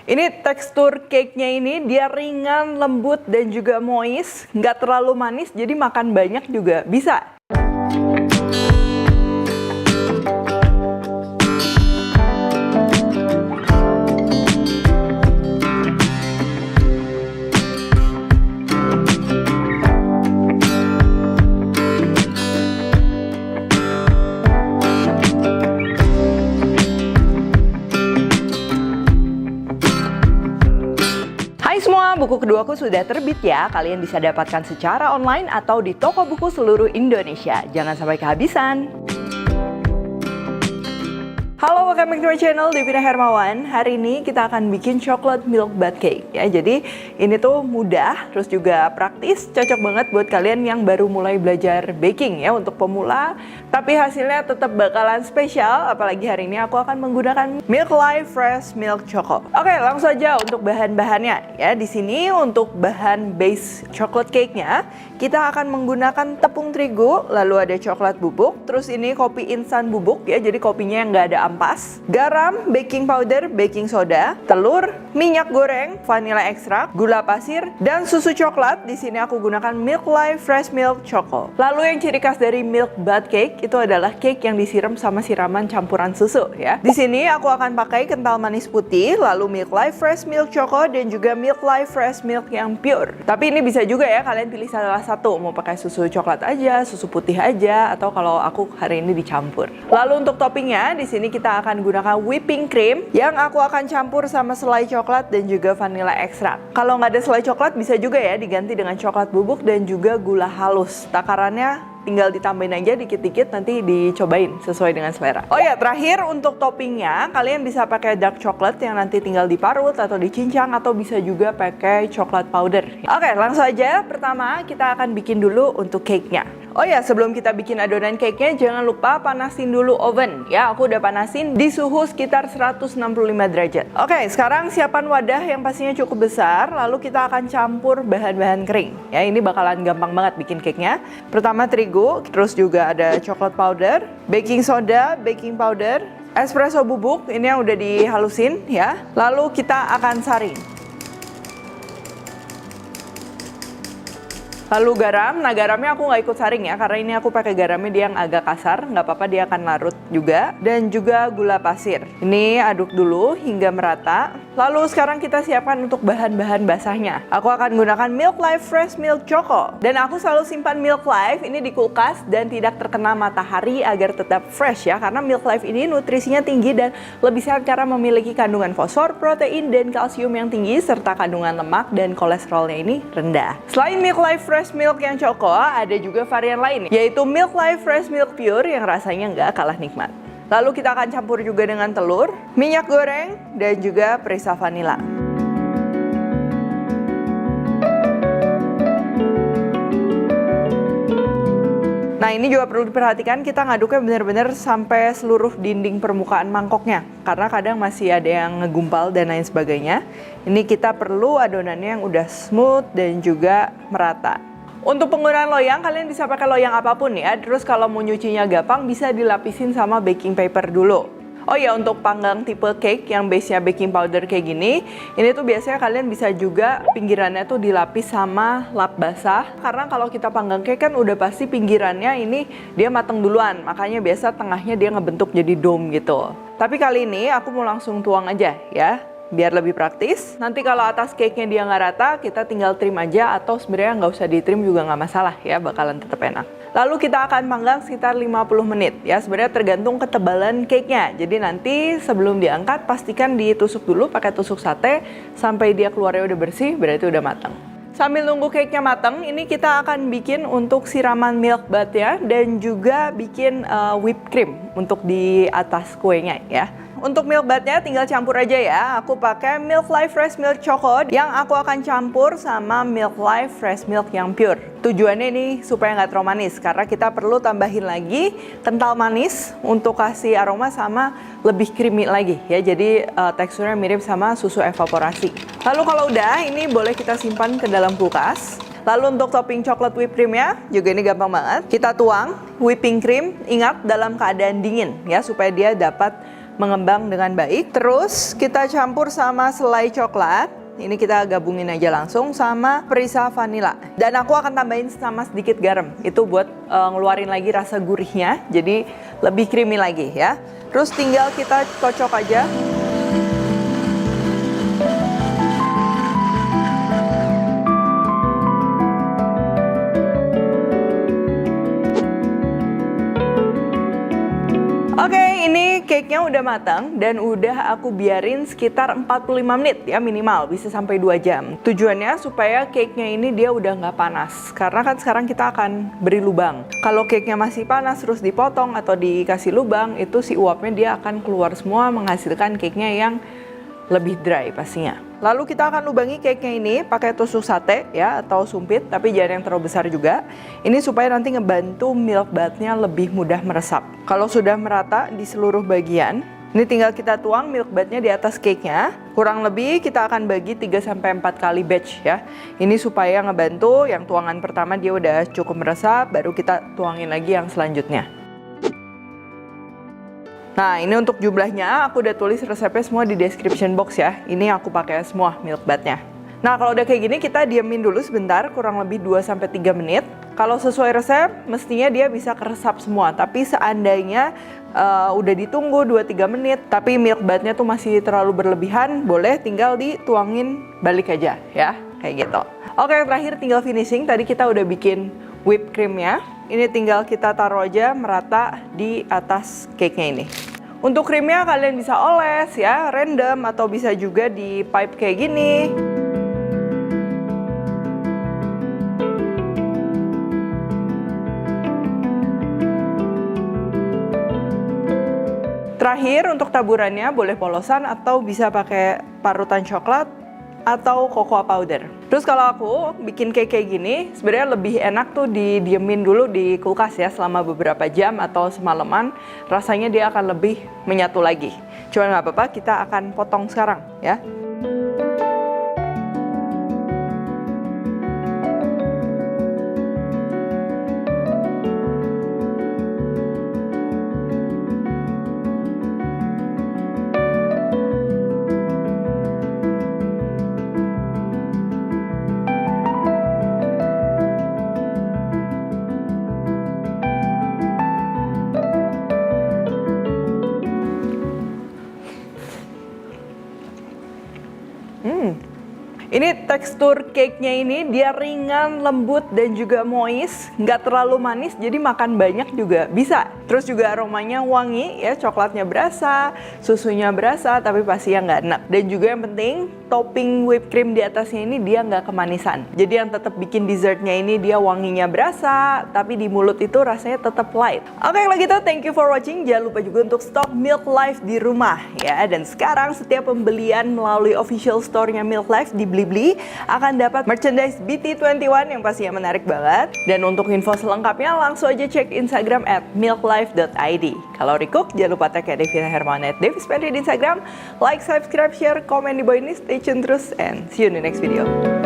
Ini tekstur cake-nya ini dia ringan, lembut, dan juga moist. Nggak terlalu manis, jadi makan banyak juga bisa. Buku keduaku sudah terbit ya, kalian bisa dapatkan secara online atau di toko buku seluruh Indonesia. Jangan sampai kehabisan. Halo, welcome back to my channel, Devina Hermawan. Hari ini kita akan bikin chocolate milk bath cake ya. Jadi ini tuh mudah, terus juga praktis, cocok banget buat kalian yang baru mulai belajar baking ya, untuk pemula. Tapi hasilnya tetap bakalan spesial, apalagi hari ini aku akan menggunakan Milk Life Fresh Milk Choco. Oke, langsung aja untuk bahan-bahannya ya. Di sini untuk bahan base chocolate cake-nya, kita akan menggunakan tepung terigu, lalu ada coklat bubuk, terus ini kopi instan bubuk ya, jadi kopinya yang nggak ada ampas, garam, baking powder, baking soda, telur, minyak goreng, vanilla ekstrak, gula pasir, dan susu coklat. Di sini aku gunakan Milk Life Fresh Milk Choco. Lalu yang ciri khas dari milk bath cake itu adalah cake yang disiram sama siraman campuran susu ya. Di sini aku akan pakai kental manis putih, lalu Milk Life Fresh Milk Choco, dan juga Milk Life Fresh Milk yang pure. Tapi ini bisa juga ya, kalian pilih salah satu, mau pakai susu coklat aja, susu putih aja, atau kalau aku hari ini dicampur. Lalu untuk toppingnya, di sini kita akan gunakan whipping cream yang aku akan campur sama selai coklat dan juga vanilla ekstrak. Kalau nggak ada selai coklat bisa juga ya diganti dengan coklat bubuk dan juga gula halus. Takarannya tinggal ditambahin aja dikit-dikit, nanti dicobain sesuai dengan selera. Oh ya, terakhir untuk toppingnya kalian bisa pakai dark chocolate yang nanti tinggal diparut atau dicincang, atau bisa juga pakai coklat powder. Oke, langsung aja. Pertama kita akan bikin dulu untuk cake-nya. Oh ya, sebelum kita bikin adonan cake-nya, jangan lupa panasin dulu oven. Ya, aku udah panasin di suhu sekitar 165 derajat. Oke, sekarang siapkan wadah yang pastinya cukup besar. Lalu kita akan campur bahan-bahan kering. Ya, ini bakalan gampang banget bikin cake-nya. Pertama terigu, terus juga ada coklat powder, baking soda, baking powder, espresso bubuk, ini yang udah dihalusin ya. Lalu kita akan saring. Lalu garam, nah garamnya aku nggak ikut saring ya, karena ini aku pakai garamnya dia yang agak kasar, nggak apa-apa dia akan larut juga. Dan juga gula pasir. Ini aduk dulu hingga merata. Lalu sekarang kita siapkan untuk bahan-bahan basahnya. Aku akan gunakan Milk Life Fresh Milk Choco. Dan aku selalu simpan Milk Life ini di kulkas dan tidak terkena matahari agar tetap fresh ya, karena Milk Life ini nutrisinya tinggi dan lebih sehat karena memiliki kandungan fosfor, protein, dan kalsium yang tinggi, serta kandungan lemak dan kolesterolnya ini rendah. Selain Milk Life Fresh Milk yang Choco, ada juga varian lain, yaitu Milk Life Fresh Milk Pure yang rasanya nggak kalah nikmat. Lalu kita akan campur juga dengan telur, minyak goreng, dan juga perisa vanila. Nah, ini juga perlu diperhatikan, kita ngaduknya benar-benar sampai seluruh dinding permukaan mangkoknya, karena kadang masih ada yang ngegumpal dan lain sebagainya. Ini kita perlu adonannya yang udah smooth dan juga merata. Untuk penggunaan loyang, kalian bisa pakai loyang apapun ya. Terus kalau mau nyucinya gampang, bisa dilapisin sama baking paper dulu. Oh ya, untuk panggang tipe cake yang base-nya baking powder kayak gini, ini tuh biasanya kalian bisa juga pinggirannya tuh dilapis sama lap basah. Karena kalau kita panggang cake kan udah pasti pinggirannya ini dia mateng duluan, makanya biasa tengahnya dia ngebentuk jadi dome gitu. Tapi kali ini aku mau langsung tuang aja ya, biar lebih praktis. Nanti kalau atas cake-nya dia nggak rata, kita tinggal trim aja, atau sebenarnya nggak usah di-trim juga nggak masalah ya, bakalan tetap enak. Lalu kita akan panggang sekitar 50 menit ya, sebenarnya tergantung ketebalan cake-nya. Jadi nanti sebelum diangkat, pastikan ditusuk dulu pakai tusuk sate sampai dia keluarnya udah bersih, berarti udah matang. Sambil nunggu cake-nya matang, ini kita akan bikin untuk siraman milk bath ya, dan juga bikin whipped cream untuk di atas kuenya ya. Untuk milk bathnya tinggal campur aja ya. Aku pakai Milk Life Fresh Milk Choco yang aku akan campur sama Milk Life Fresh Milk yang pure. Tujuannya ini supaya nggak terlalu manis, karena kita perlu tambahin lagi kental manis untuk kasih aroma sama lebih creamy lagi ya. Jadi teksturnya mirip sama susu evaporasi. Lalu kalau udah, ini boleh kita simpan ke dalam kulkas. Lalu untuk topping coklat whipped creamnya juga ini gampang banget. Kita tuang whipping cream, ingat dalam keadaan dingin ya, supaya dia dapat mengembang dengan baik. Terus kita campur sama selai coklat. Ini kita gabungin aja langsung sama perisa vanila. Dan aku akan tambahin sama sedikit garam. Itu buat ngeluarin lagi rasa gurihnya. Jadi lebih creamy lagi ya. Terus tinggal kita kocok aja. Oke, ini cake-nya udah matang dan udah aku biarin sekitar 45 menit ya minimal, bisa sampai 2 jam. Tujuannya supaya cake-nya ini dia udah nggak panas, karena kan sekarang kita akan beri lubang. Kalau cake-nya masih panas terus dipotong atau dikasih lubang, itu si uapnya dia akan keluar semua menghasilkan cake-nya yang lebih dry pastinya. Lalu kita akan lubangi cake-nya ini pakai tusuk sate ya atau sumpit, tapi jangan yang terlalu besar juga. Ini supaya nanti ngebantu milk bath-nya lebih mudah meresap. Kalau sudah merata di seluruh bagian, ini tinggal kita tuang milk bath-nya di atas cake-nya. Kurang lebih kita akan bagi 3-4 kali batch ya. Ini supaya ngebantu yang tuangan pertama dia udah cukup meresap, baru kita tuangin lagi yang selanjutnya. Nah, ini untuk jumlahnya aku udah tulis resepnya semua di description box ya. Ini aku pakai semua milk bath-nya. Nah, kalau udah kayak gini kita diamin dulu sebentar, kurang lebih 2-3 menit. Kalau sesuai resep, mestinya dia bisa keresap semua. Tapi seandainya udah ditunggu 2-3 menit, tapi milk bath-nya tuh masih terlalu berlebihan, boleh tinggal dituangin balik aja ya, kayak gitu. Oke, terakhir tinggal finishing. Tadi kita udah bikin whipped cream-nya. Ini tinggal kita taruh aja merata di atas cake-nya ini. Untuk krimnya kalian bisa oles ya, random, atau bisa juga di pipe kayak gini. Terakhir untuk taburannya boleh polosan atau bisa pakai parutan coklat atau cocoa powder. Terus kalau aku bikin cake kayak gini, sebenarnya lebih enak tuh didiemin dulu di kulkas ya selama beberapa jam atau semalaman. Rasanya dia akan lebih menyatu lagi. Cuma nggak apa-apa, kita akan potong sekarang ya. Ini tekstur cake-nya ini dia ringan, lembut, dan juga moist, nggak terlalu manis, jadi makan banyak juga bisa. Terus juga aromanya wangi ya, coklatnya berasa, susunya berasa, tapi pastinya nggak enak. Dan juga yang penting, topping whipped cream di atasnya ini dia nggak kemanisan. Jadi yang tetap bikin dessertnya ini dia wanginya berasa, tapi di mulut itu rasanya tetap light. Oke, kalau gitu thank you for watching. Jangan lupa juga untuk stok Milk Life di rumah ya. Dan sekarang setiap pembelian melalui official store-nya Milk Life di Blibli akan dapat merchandise BT21 yang pastinya menarik banget. Dan untuk info selengkapnya langsung aja cek Instagram @milklife.id. Kalau recook jangan lupa tag Devina Hermawan @devispendri di Instagram. Like, subscribe, share, komen di bawah ini. Stay tune terus and see you in the next video.